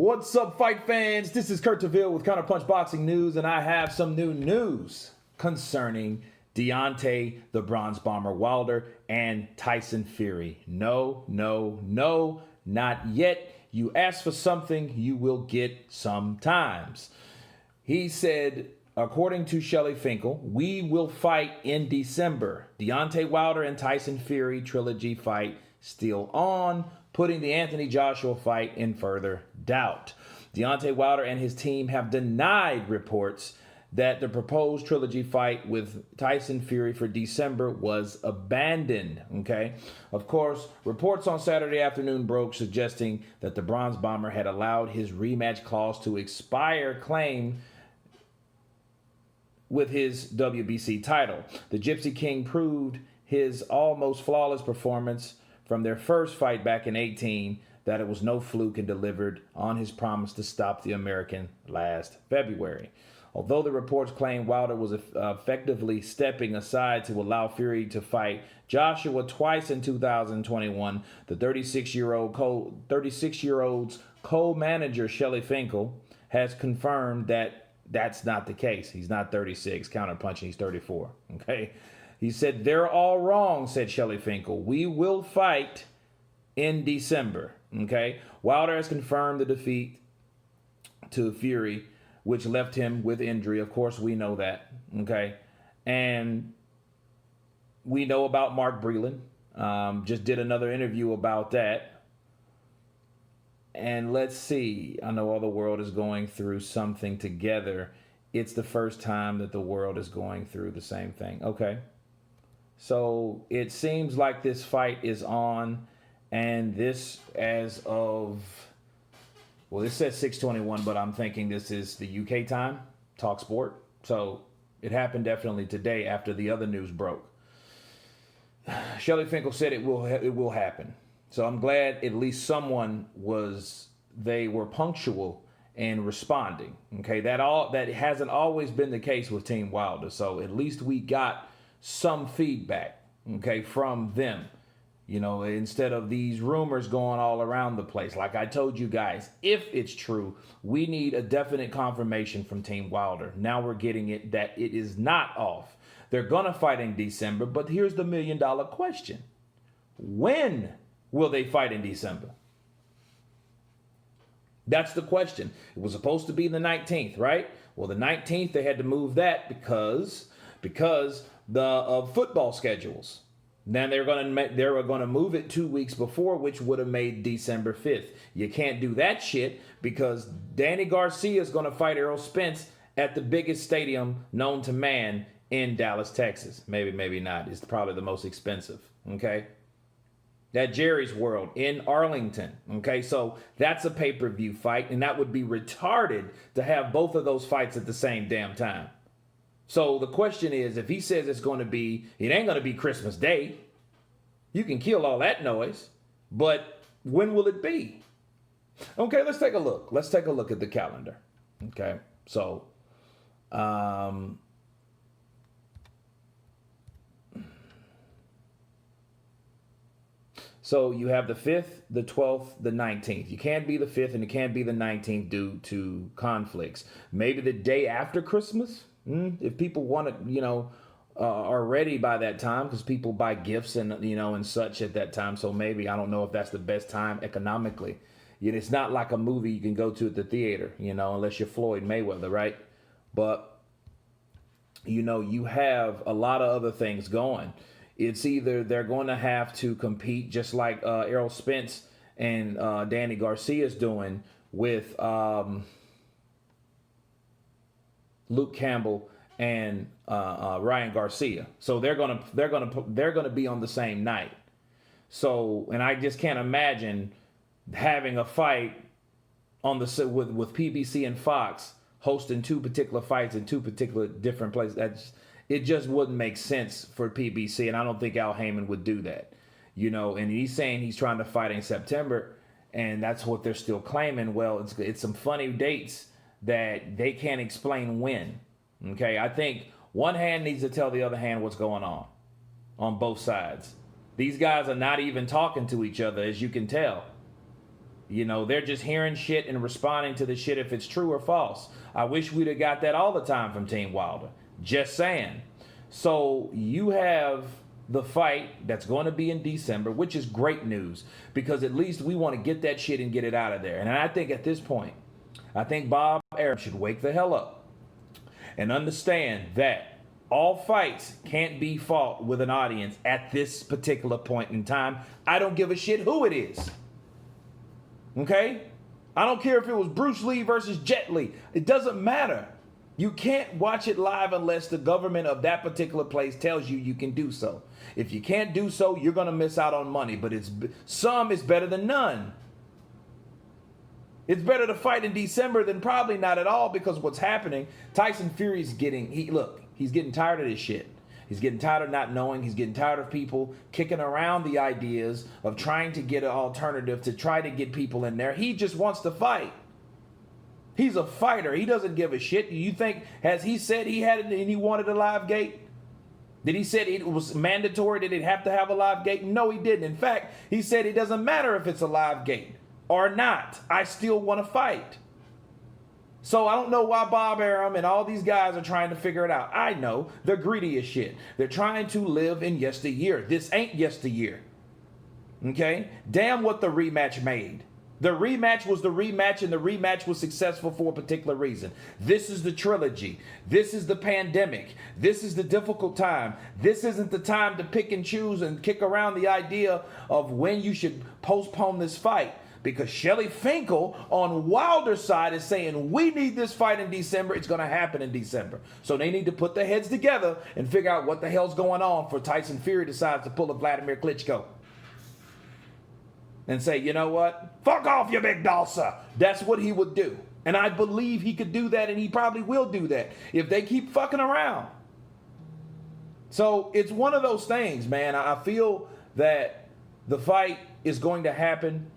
What's up, fight fans? This is Kurt DeVille with Counterpunch Boxing News, and I have some new news concerning Deontay, the Bronze Bomber Wilder, and Tyson Fury. No, not yet. You ask for something, you will get sometimes. He said, according to SHELLY, we will fight in December. Deontay Wilder and Tyson Fury trilogy fight still on, putting the Anthony Joshua fight in further doubt. Deontay Wilder and his team have denied reports that the proposed trilogy fight with Tyson Fury for December was abandoned. Okay. Of course, reports on Saturday afternoon broke suggesting that the Bronze Bomber had allowed his rematch clause to expire, claim with his WBC title. The Gypsy King proved his almost flawless performance from their first fight back in 2018 that it was no fluke and delivered on his promise to stop the American last February. Although the reports claim Wilder was effectively stepping aside to allow Fury to fight Joshua twice in 2021, the 36-year-old's co-manager SHELLY has confirmed that that's not the case. He's not 36, counterpunching, he's 34. Okay. He said, "They're all wrong," said SHELLY. "We will fight in December." Okay. Wilder has confirmed the defeat to Fury, which left him with injury. Of course, we know that. Okay. And we know about Mark Breland. Just did another interview about that. And let's see. I know all the world is going through something together. It's the first time that the world is going through the same thing. Okay. So it seems like this fight is on, and this as of, well, it says 6:21, but I'm thinking this is the UK time, Talk Sport. So it happened definitely today after the other news broke. SHELLY said it will happen. So I'm glad at least someone they were punctual in responding. Okay, that hasn't always been the case with Team Wilder. So at least we got some feedback, okay, from them, instead of these rumors going all around the place. Like I told you guys, if it's true, we need a definite confirmation from Team Wilder. Now we're getting it that it is not off. They're gonna fight in December, but here's the $1 million question. When will they fight in December? That's the question. It was supposed to be the 19th, right? Well, the 19th, they had to move that because the football schedules. Then they were going to move it 2 weeks before, which would have made December 5th. You can't do that shit because Danny Garcia is going to fight Errol Spence at the biggest stadium known to man in Dallas, Texas. Maybe not. It's probably the most expensive. Okay. That Jerry's World in Arlington. Okay. So that's a pay-per-view fight, and that would be retarded to have both of those fights at the same damn time. So the question is, if he says it ain't going to be Christmas Day, you can kill all that noise, but when will it be? Okay, let's take a look. Let's take a look at the calendar. Okay, so, so you have the 5th, the 12th, the 19th. You can't be the 5th and it can't be the 19th due to conflicts. Maybe the day after Christmas? If people want to, are ready by that time, because people buy gifts and, and such at that time. So maybe, I don't know if that's the best time economically. It's not like a movie you can go to at the theater, unless you're Floyd Mayweather, right? But, you have a lot of other things going. It's either they're going to have to compete just like Errol Spence and Danny Garcia's doing with Luke Campbell and Ryan Garcia. So they're gonna be on the same night. So, and I just can't imagine having a fight on with PBC and Fox hosting two particular fights in two particular different places. It just wouldn't make sense for PBC, and I don't think Al Heyman would do that. And he's saying he's trying to fight in September, and that's what they're still claiming. Well, it's some funny dates that they can't explain when. Okay, I think one hand needs to tell the other hand what's going on both sides. These guys are not even talking to each other, as you can tell. You know, they're just hearing shit and responding to the shit if it's true or false. I wish we'd have got that all the time from Team Wilder. Just saying. So you have the fight that's going to be in December, which is great news because at least we want to get that shit and get it out of there. And I think at this point, I think Bob Arum should wake the hell up and understand that all fights can't be fought with an audience at this particular point in time. I don't give a shit who it is. Okay? I don't care if it was Bruce Lee versus Jet Li. It doesn't matter. You can't watch it live unless the government of that particular place tells you you can do so. If you can't do so, you're going to miss out on money. But some is better than none. It's better to fight in December than probably not at all because what's happening, Tyson Fury's he's getting tired of this shit. He's getting tired of not knowing. He's getting tired of people kicking around the ideas of trying to get an alternative to try to get people in there. He just wants to fight. He's a fighter. He doesn't give a shit. You think, has he said he had it and he wanted a live gate? Did he say it was mandatory? Did it have to have a live gate? No, he didn't. In fact, he said it doesn't matter if it's a live gate or not. I still want to fight. So I don't know why Bob Arum and all these guys are trying to figure it out. I know. They're greedy as shit. They're trying to live in yesteryear. This ain't yesteryear. Okay? Damn what the rematch made. The rematch was the rematch, and the rematch was successful for a particular reason. This is the trilogy. This is the pandemic. This is the difficult time. This isn't the time to pick and choose and kick around the idea of when you should postpone this fight. Because Shelly Finkel on Wilder's side is saying, we need this fight in December. It's going to happen in December. So they need to put their heads together and figure out what the hell's going on for Tyson Fury decides to pull a Vladimir Klitschko. And say, you know what? Fuck off, you big dolsa. That's what he would do. And I believe he could do that, and he probably will do that if they keep fucking around. So it's one of those things, man. I feel that the fight is going to happen.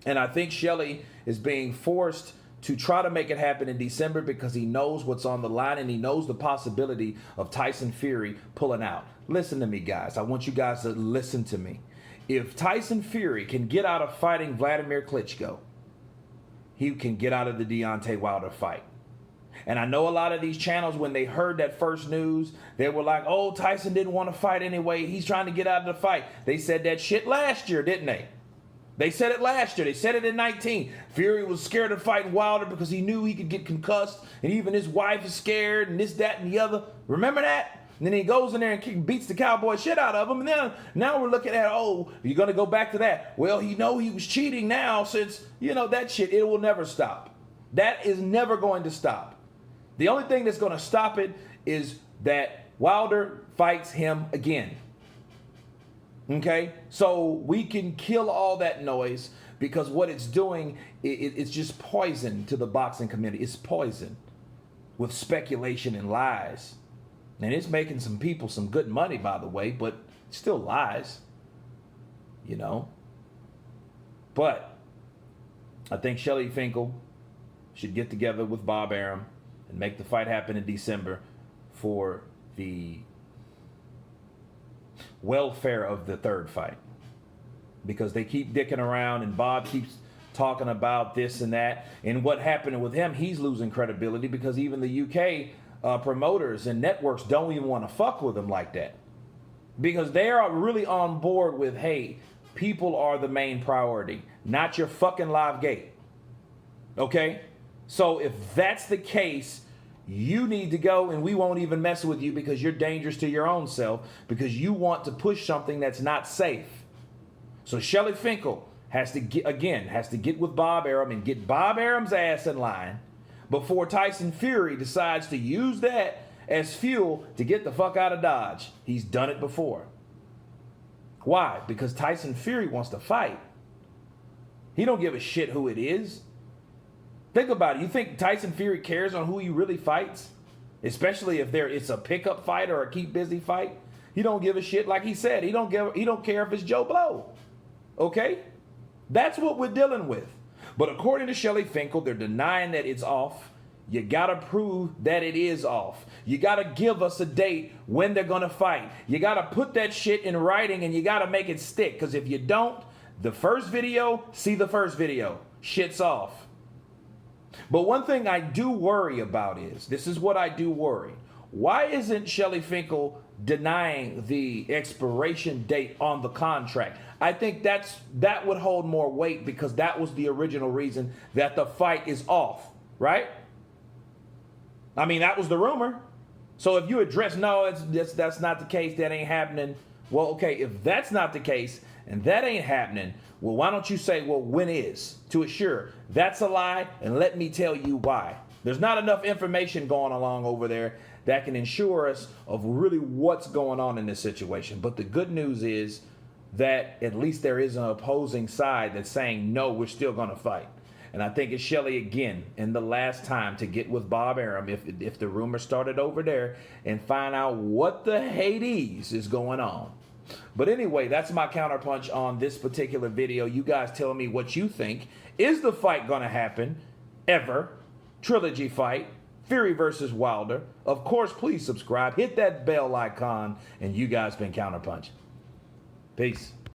And I think Shelly is being forced to try to make it happen in December because he knows what's on the line and he knows the possibility of Tyson Fury pulling out. Listen to me, guys. I want you guys to listen to me. If Tyson Fury can get out of fighting Vladimir Klitschko, he can get out of the Deontay Wilder fight. And I know a lot of these channels, when they heard that first news, they were like, oh, Tyson didn't want to fight anyway. He's trying to get out of the fight. They said that shit last year, didn't they? They said it last year. They said it in 19. Fury was scared of fighting Wilder because he knew he could get concussed. And even his wife is scared and this, that, and the other. Remember that? And then he goes in there and beats the cowboy shit out of him. And then now we're looking at, oh, you're going to go back to that. Well, he was cheating now since, that shit. It will never stop. That is never going to stop. The only thing that's going to stop it is that Wilder fights him again. Okay, so we can kill all that noise because what it's doing, it's just poison to the boxing community. It's poison with speculation and lies. And it's making some people some good money, by the way, but still lies, But I think Shelly Finkel should get together with Bob Arum and make the fight happen in December for the welfare of the third fight, because they keep dicking around and Bob keeps talking about this and that, and what happened with him, he's losing credibility because even the UK promoters and networks don't even want to fuck with him like that, because they are really on board with, hey, people are the main priority, not your fucking live gate. Okay, so if that's the case, you need to go and we won't even mess with you because you're dangerous to your own self because you want to push something that's not safe. So Shelly Finkel has to get with Bob Arum and get Bob Arum's ass in line before Tyson Fury decides to use that as fuel to get the fuck out of Dodge. He's done it before. Why? Because Tyson Fury wants to fight. He don't give a shit who it is. Think about it. You think Tyson Fury cares on who he really fights? Especially if it's a pickup fight or a keep busy fight? He don't give a shit. Like he said, he don't care if it's Joe Blow. Okay? That's what we're dealing with. But according to Shelly Finkel, they're denying that it's off. You got to prove that it is off. You got to give us a date when they're going to fight. You got to put that shit in writing and you got to make it stick. Because if you don't, The first video, see the first video. Shit's off. But one thing I do worry about is, this is what I do worry. Why isn't Shelly Finkel denying the expiration date on the contract? I think that would hold more weight because that was the original reason that the fight is off, right? I mean, that was the rumor. So if you address, no, that's not the case, that ain't happening. Well, okay, if that's not the case and that ain't happening, well, why don't you say, well, when is? To assure that's a lie, and let me tell you why. There's not enough information going along over there that can ensure us of really what's going on in this situation. But the good news is that at least there is an opposing side that's saying, no, we're still going to fight. And I think it's Shelly again, in the last time, to get with Bob Arum, if the rumor started over there, and find out what the Hades is going on. But anyway, that's my counterpunch on this particular video. You guys tell me what you think. Is the fight going to happen ever? Trilogy fight, Fury versus Wilder. Of course, please subscribe. Hit that bell icon. And you guys been Counterpunch. Peace.